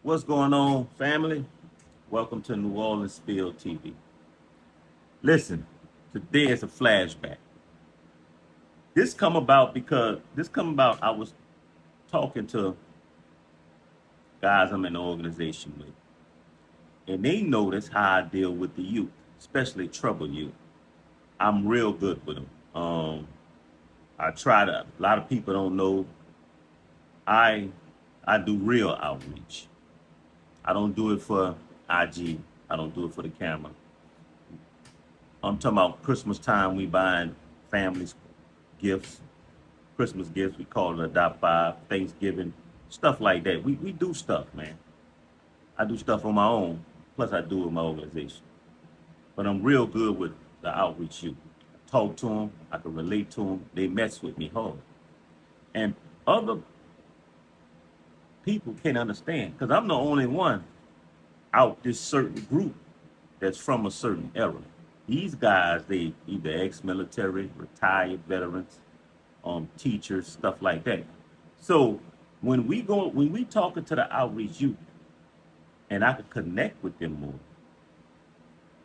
What's going on, family? Welcome to New Orleans Spill TV. Listen, today is a flashback. This come about I was talking to guys I'm in the organization with, and they notice how I deal with the youth, especially troubled youth. I'm real good with them. I try to. A lot of people don't know I I do real outreach. I don't do it for IG. I don't do it for the camera. I'm talking about Christmas time. We buying families gifts, Christmas gifts. We call it Adopt Five, Thanksgiving, stuff like that. We do stuff, man. I do stuff on my own. Plus, I do it with my organization. But I'm real good with the outreach youth. I talk to them. I can relate to them. They mess with me hard. And other people can't understand because I'm the only one out this certain group that's from a certain era. These guys, they either ex-military, retired veterans, teachers, stuff like that. So when we talking to the outreach youth, and I could connect with them more,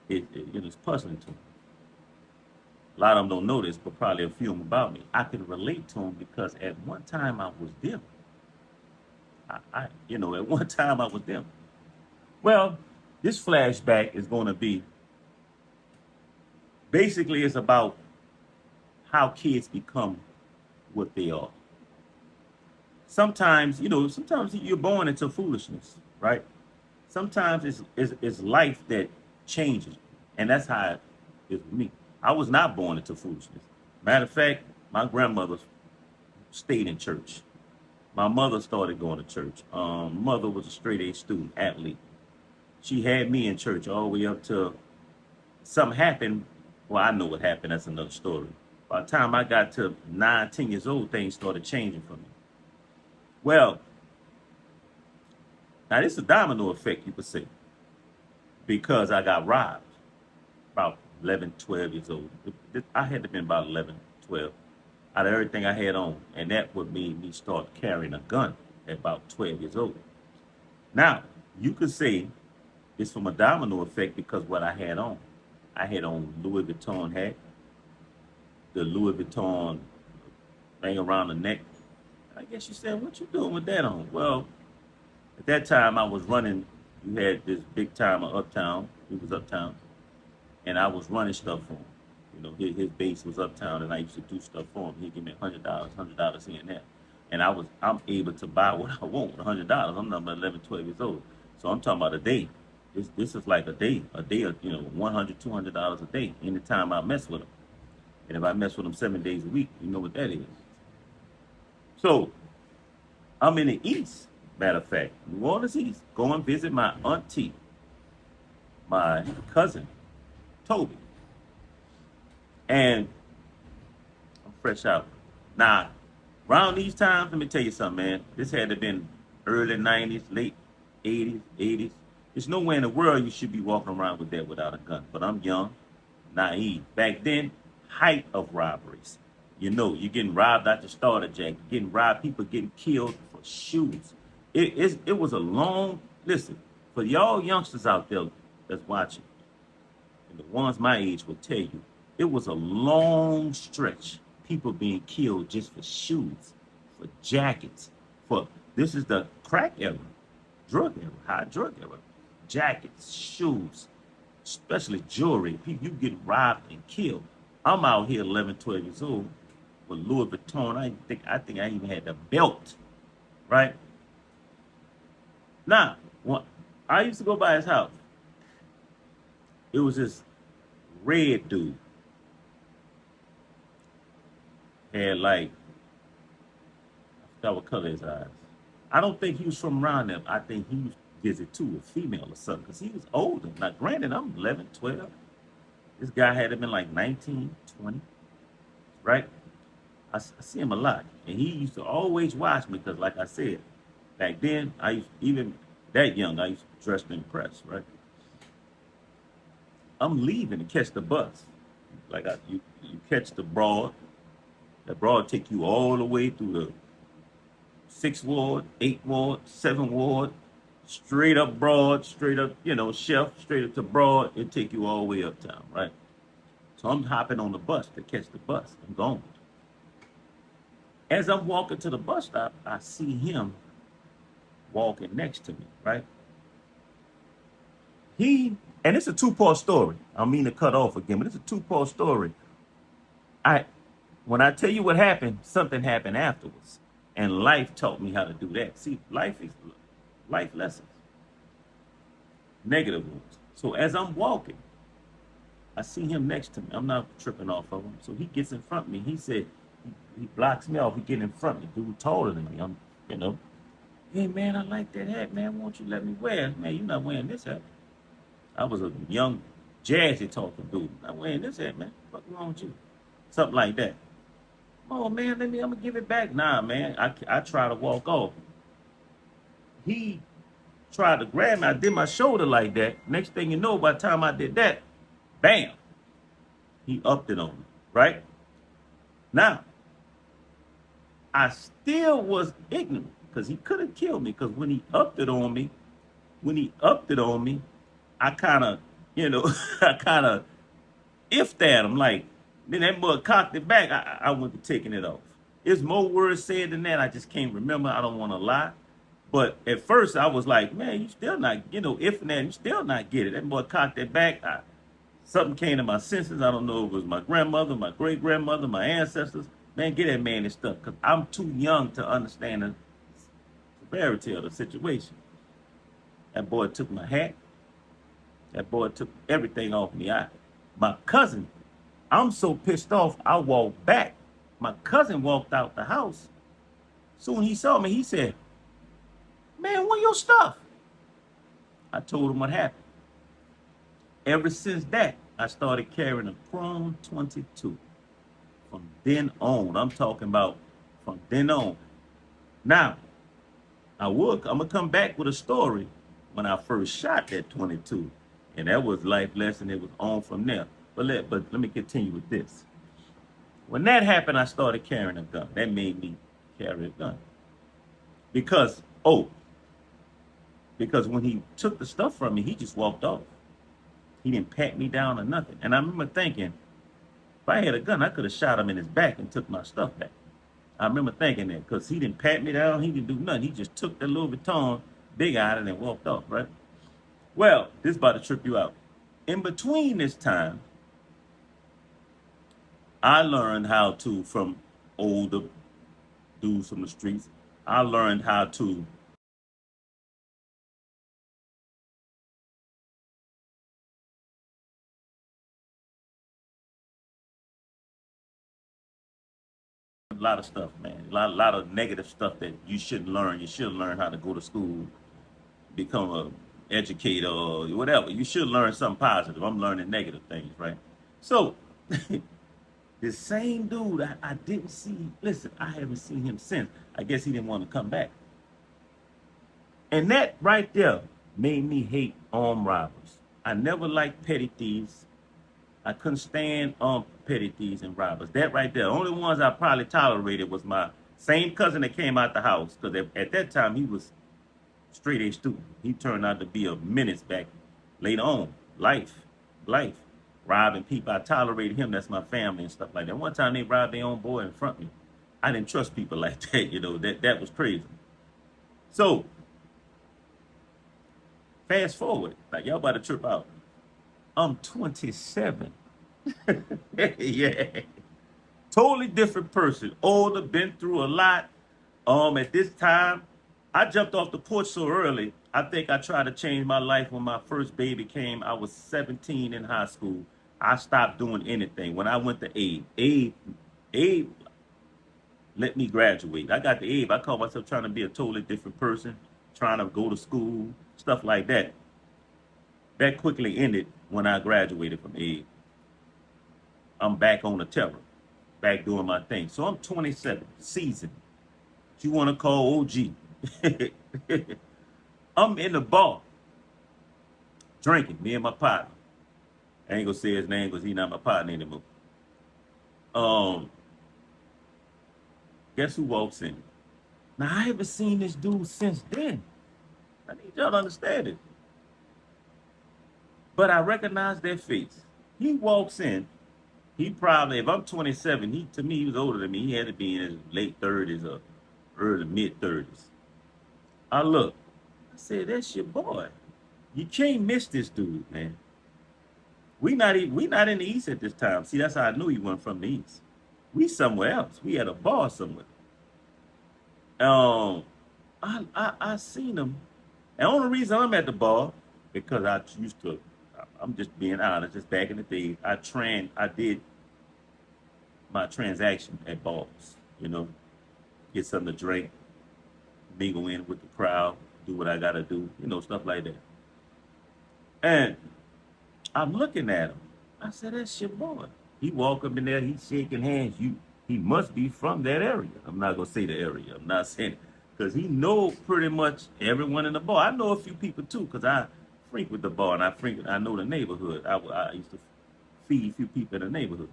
it is puzzling to them. A lot of them don't know this, but probably a few of them about me. I can relate to them because at one time I was them. At one time I was them. Well, this flashback is going to be basically it's about how kids become what they are. Sometimes you're born into foolishness, right? Sometimes it's life that changes, and that's how it is with me. I was not born into foolishness. Matter of fact, my grandmother stayed in church. My mother started going to church. Mother was a straight A student, athlete. She had me in church all the way up to something happened. Well, I know what happened. That's another story. By the time I got to 9, 10 years old, things started changing for me. Well, now this is a domino effect, you could say, because I got robbed about 11, 12 years old. I had to been about 11, 12 out of everything I had on. And that would made me start carrying a gun at about 12 years old. Now, you could say it's from a domino effect because what I had on. I had on Louis Vuitton hat, the Louis Vuitton thing around the neck. I guess you said, what you doing with that on? Well, at that time I was running. You had this big timer uptown. He was uptown, and I was running stuff for him. His base was uptown, and I used to do stuff for him. He'd give me $100 here and there, and I'm able to buy what I want with $100. I'm not 11, 12 years old, so I'm talking about a day. This is like a day of $100, $200 a day. Anytime I mess with him, and if I mess with him 7 days a week, you know what that is. So I'm in the East. Matter of fact, New Orleans East. Go and visit my auntie, my cousin, Toby. And I'm fresh out. Now, around these times, let me tell you something, man. This had to have been early 90s, late 80s. There's nowhere in the world you should be walking around with that without a gun. But I'm young, naive. Back then, height of robberies. You're getting robbed out the starter jack. You're getting robbed, people getting killed for shoes. It was a long, listen, for y'all youngsters out there that's watching, and the ones my age will tell you, it was a long stretch. People being killed just for shoes, for jackets, this is the crack era, drug era, high drug era. Jackets, shoes, especially jewelry. People, you get robbed and killed. I'm out here 11, 12 years old with Louis Vuitton. I think I even had the belt, right? Now, when I used to go by his house, it was this red dude. Had like, I forgot what color his eyes. I don't think he was from around there. I think he was visit too, a female or something, because he was older. Now, granted, I'm 11, 12. This guy had to been like 19, 20, right? I see him a lot. And he used to always watch me because, like I said, back then, even that young, I used to dress to impress, right? I'm leaving to catch the bus. You catch the broad. The broad take you all the way through the 6th Ward, 8th Ward, 7th Ward, straight up Broad, straight up, Chef, straight up to Broad. It take you all the way uptown, right? So I'm hopping on the bus to catch the bus. I'm going. As I'm walking to the bus stop, I see him walking next to me, right? And it's a two-part story. I don't mean to cut off again, but it's a two-part story. I When I tell you what happened, something happened afterwards. And life taught me how to do that. See, life lessons, negative ones. So as I'm walking, I see him next to me. I'm not tripping off of him. So he gets in front of me. He said, he blocks me off. He get in front of me. Dude taller than me. You know, hey man, I like that hat, man. Won't you let me wear it? Man, you're not wearing this hat. I was a young, jazzy talking dude. Not wearing this hat, man. What's wrong with you? Something like that. Oh man, I'm gonna give it back. Nah, man. I try to walk off. He tried to grab me. I did my shoulder like that. Next thing you know, by the time I did that, bam, he upped it on me. Right? Now, I still was ignorant because he could have killed me. Because when he upped it on me, I kind of, I kind of ifed at him. Like, then that mug cocked it back. I went to taking it off. There's more words said than that. I just can't remember. I don't want to lie. But at first, I was like, man, you still not, if and that, you still not get it. That boy cocked it back. Something came to my senses. I don't know if it was my grandmother, my great grandmother, my ancestors. Man, get that man his stuff because I'm too young to understand the severity of the situation. That boy took my hat. That boy took everything off me. My cousin, I'm so pissed off, I walked back. My cousin walked out the house. Soon he saw me, he said, man, where your stuff? I told him what happened. Ever since that, I started carrying a Chrome 22. From then on, I'm talking about from then on. Now, I'm gonna come back with a story when I first shot that 22, and that was life lesson. It was on from there. But let me continue with this. When that happened, I started carrying a gun. That made me carry a gun because because when he took the stuff from me, he just walked off. He didn't pat me down or nothing. And I remember thinking, if I had a gun, I could have shot him in his back and took my stuff back. I remember thinking that because he didn't pat me down, he didn't do nothing. He just took the Louis Vuitton, big eyed it, and walked off, right? Well, this is about to trip you out. In between this time, I learned how to, from older dudes from the streets, I learned how to a lot of stuff, man. A lot of negative stuff that you shouldn't learn. You should learn how to go to school, become a educator or whatever. You should learn something positive. I'm learning negative things, right? So the same dude I didn't see. Listen, I haven't seen him since. I guess he didn't want to come back. And that right there made me hate armed robbers. I never liked petty thieves. I couldn't stand petty thieves and robbers. That right there. The only ones I probably tolerated was my same cousin that came out the house. Because at that time he was straight A student. He turned out to be a menace back later on. Life. Robbing people. I tolerated him. That's my family and stuff like that. One time they robbed their own boy in front of me. I didn't trust people like that. That was crazy. So fast forward. Like y'all about to trip out. I'm 27. Yeah. Totally different person. Older, been through a lot. At this time, I jumped off the porch so early. I think I tried to change my life when my first baby came. I was 17 in high school. I stopped doing anything. When I went to Abe let me graduate. I got to Abe. I called myself trying to be a totally different person, trying to go to school, stuff like that. That quickly ended when I graduated from Abe. I'm back on the terror, back doing my thing. So I'm 27, seasoned. What you want to call OG. I'm in the bar, drinking, me and my partner. I ain't gonna say his name because he's not my partner anymore. Um, Guess who walks in? Now I haven't seen this dude since then. I need y'all to understand it. But I recognize their face. He walks in. He probably, if I'm 27, he to me he was older than me. He had to be in his late 30s or early mid 30s. I look. I said, "That's your boy. You can't miss this dude, man. We not in the East at this time. See, that's how I knew he wasn't from the East. We somewhere else. We at a bar somewhere. Um, I seen him. And the only reason I'm at the bar because I used to. I'm just being honest. Just back in the day, I did my transaction at bars. You know, get something to drink, mingle in with the crowd, do what I gotta do. You know, stuff like that. And I'm looking at him. I said, "That's your boy." He walk up in there. He's shaking hands. He must be from that area. I'm not gonna say the area. I'm not saying it because he know pretty much everyone in the bar. I know a few people too because I frequent the bar and I know the neighborhood. I used to feed a few people in the neighborhood,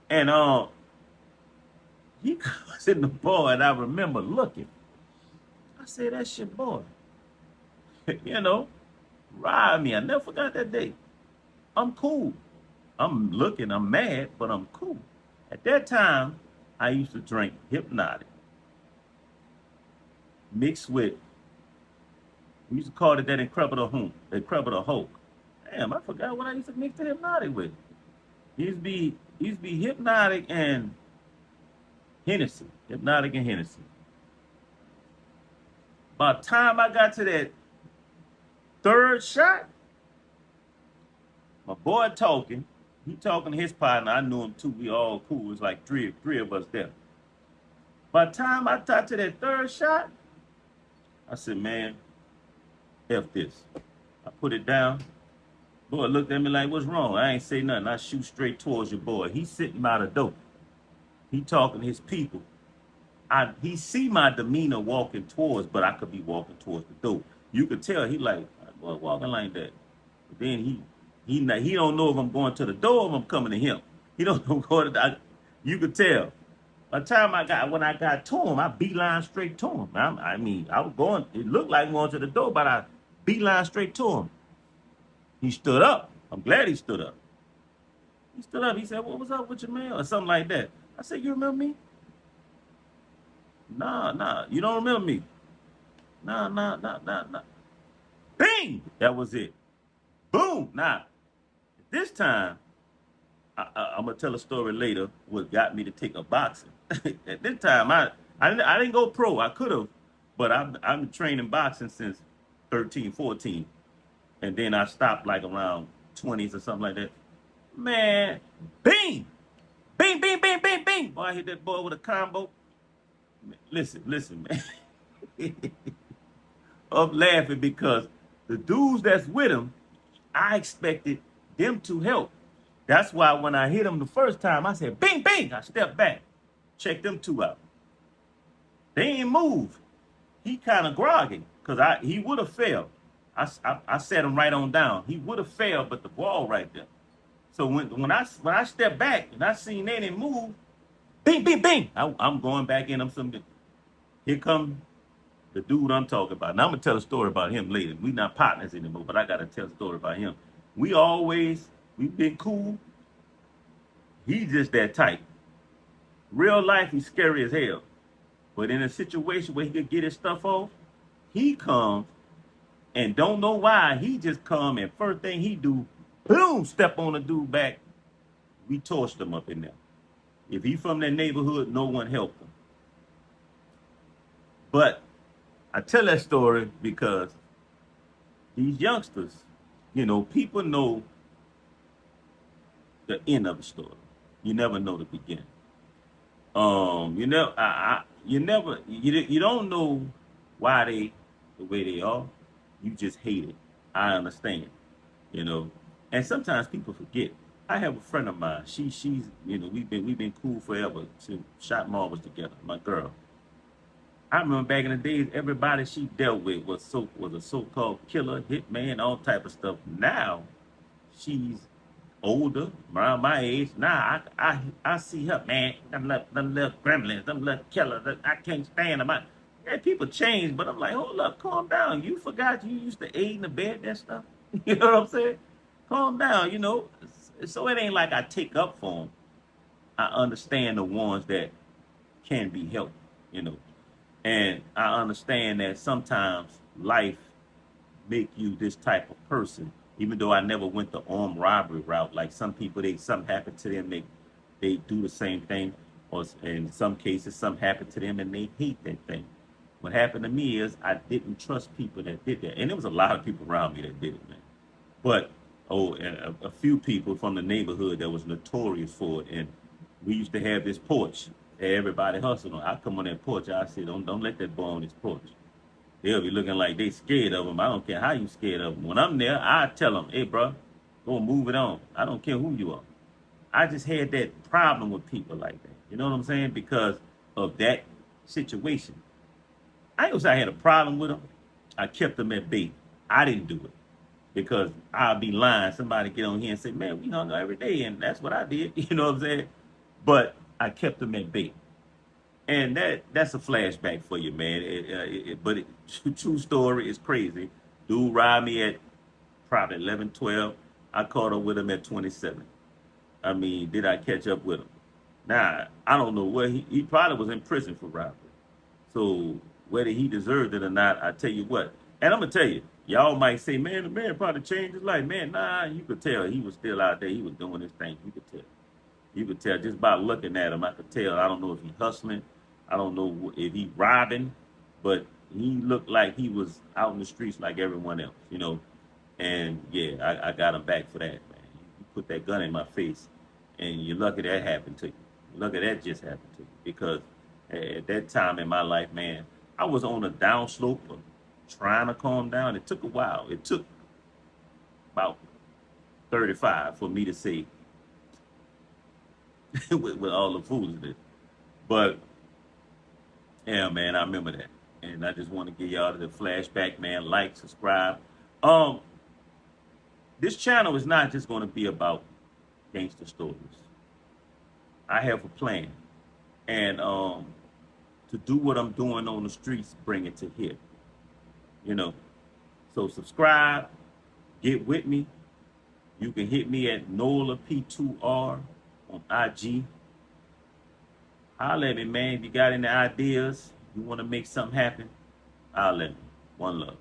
and he was in the bar, and I remember looking. I said, "That's your boy." you know, ride me. I never forgot that day. I'm cool. I'm looking, I'm mad, but I'm cool. At that time, I used to drink hypnotic mixed with, we used to call it that incredible Hulk. Damn, I forgot what I used to mix the hypnotic with. It used to be hypnotic and Hennessy. Hypnotic and Hennessy. By the time I got to that third shot, my boy talking, he talking to his partner. I knew him too. We all cool. It was like three of us there. By the time I got to that third shot, I said, "Man, F this." I put it down. Boy looked at me like, "What's wrong?" I ain't say nothing. I shoot straight towards your boy. He's sitting by the door. He talking to his people. He see my demeanor walking towards, but I could be walking towards the door. You could tell he like, boy, walking like that. But then he don't know if I'm going to the door or if I'm coming to him. He don't know going to. You could tell. By the time when I got to him, I beeline straight to him. I mean, I was going. It looked like going to the door, but I beeline straight to him. He stood up. I'm glad he stood up. He stood up. He said, "What was up with your man?" or something like that. I said, "You remember me?" Nah, nah. You don't remember me? Nah, nah, nah, nah, nah. Bing! That was it. Boom! Now, this time, I'm gonna tell a story later. What got me to take a boxing? At this time, I didn't go pro. I could have, but I'm training boxing since 13, 14, and then I stopped like around 20s or something like that. Man, bing, bing, bing, bing, bing, bing. Boy, I hit that boy with a combo. Listen, man. I'm laughing because the dudes that's with him, I expected them to help. That's why when I hit him the first time, I said, "Bing, bing." I stepped back, checked them two out. They ain't move. He kind of groggy because he would have failed. I set him right on down. He would have failed, but the ball right there. So when I stepped back and I seen they didn't move, bing, bing, bing. I'm going back in. Here come the dude I'm talking about. Now I'm gonna tell a story about him later. We not partners anymore, but I gotta tell a story about him. We've been cool. He's just that type. Real life, he's scary as hell. But in a situation where he could get his stuff off, he comes and don't know why. He just come and first thing he do, boom, step on the dude back. We torched him up in there. If he from that neighborhood, no one helped him. But I tell that story because these youngsters, people know the end of the story. You never know the beginning. You don't know why they the way they are. You just hate it. I understand, you know. And sometimes people forget. I have a friend of mine. She's we've been cool forever. She shot marbles together. My girl. I remember back in the days, everybody she dealt with was a so-called killer, hitman, all type of stuff. Now she's older, around my age. Now I see her, man. Them little gremlins, them little killers. I can't stand them. Yeah, people change, but I'm like, hold up, calm down. You forgot you used to aid in the bed that stuff. You know what I'm saying? Calm down. So it ain't like I take up for them. I understand the ones that can be helped. You know, and I understand that sometimes life make you this type of person. Even though I never went the armed robbery route, like some people, they something happened to them, they do the same thing, or in some cases, something happened to them and they hate that thing. What happened to me is I didn't trust people that did that, and there was a lot of people around me that did it, man. But and a few people from the neighborhood that was notorious for it, and we used to have this porch. Everybody hustled on. I come on that porch. I say, don't let that boy on this porch. They'll be looking like they scared of him. I don't care how you scared of him. When I'm there, I tell them, hey, bro, go move it on. I don't care who you are. I just had that problem with people like that. You know what I'm saying? Because of that situation. I ain't gonna say I had a problem with them. I kept them at bay. I didn't do it because I'll be lying. Somebody get on here and say, man, we hung out every day, and that's what I did. You know what I'm saying? But I kept them at bay. And that's a flashback for you, man. True story is crazy. Dude robbed me at probably 11, 12. I caught up with him at 27. I mean, did I catch up with him? Nah, I don't know where he probably was in prison for robbery. So whether he deserved it or not, I tell you what. And I'm gonna tell you, y'all might say, man, the man probably changed his life. Man, nah, you could tell he was still out there. He was doing his thing. You could tell. You could tell just by looking at him. I could tell. I don't know if he hustling. I don't know if he robbing, but he looked like he was out in the streets like everyone else, you know. And yeah, I got him back for that, man. You put that gun in my face, and you're lucky that happened to you. You're lucky that just happened to you because at that time in my life, man, I was on a downslope of trying to calm down. It took a while. It took about 35 for me to say with all the foolishness. But yeah, man, I remember that. And I just want to give y'all the flashback, man. Like, subscribe. Um, this channel is not just going to be about gangster stories. I have a plan. And to do what I'm doing on the streets, bring it to here. You know. So subscribe, get with me. You can hit me at Nola P2R on IG. Holler at me, man. If you got any ideas, you want to make something happen, holler at me. One love.